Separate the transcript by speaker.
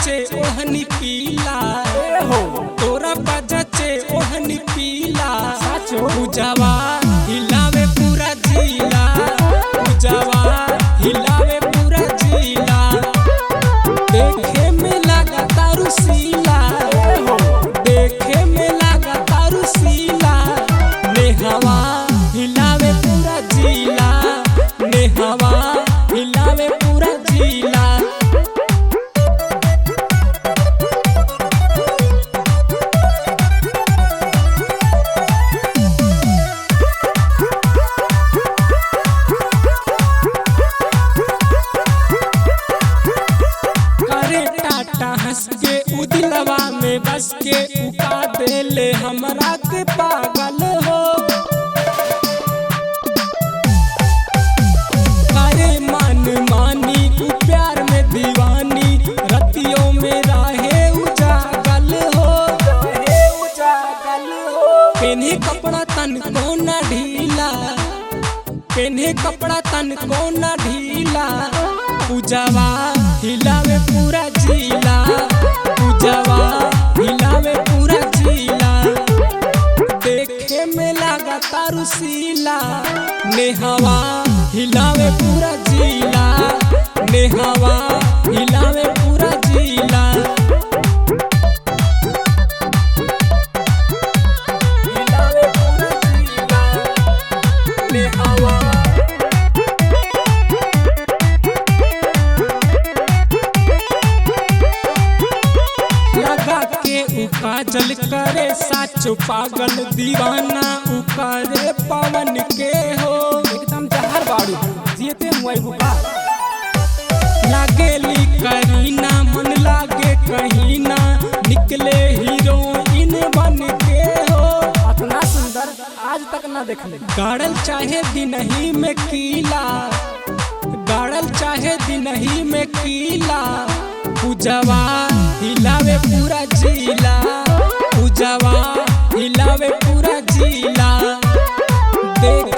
Speaker 1: जचे ओहनी पीला तोरा बजचे ओहनी पीला पूजावा हिलावे पूरा जिला पूजावा हिलावे पूरा जिला देखे में लगा तारू सीला देखे में लगा तारू सीला नेहवा हिलावे पूरा जिला नेहवा हिलावे पूरा जिला हंस के उदिलवा में बस के उका देले हमरा के पागल हो अरे मन मानी उ प्यार में दीवानी रतियों में राहे उजागल हो पेन्हे कपड़ा तन को न ढीला पेन्हे कपड़ा तन को न ढीला पूजावा हिलावे पूरा जिला पूजावा हिलावे पूरा जिला देखे में लगा तारू सीला नेहवा हिलावे पूरा जिला नेहवा हिलावे पूरा जिला हिलावे पूरा जिला नेहवा काजल करे साचो पागल दीवाना उकारे पवन के हो एकदम जहर बाड़ू जीते मुई बुका लागेली करीना मन लागे कहीं ना निकले हीरोइन बन के हो इतना सुंदर आज तक ना देखले गाड़ल चाहे दिनही में कीला गाड़ल चाहे दिनही में कीला पूजावा हिलावे पूरा जिला पूजावा हिलावे पूरा जिला देख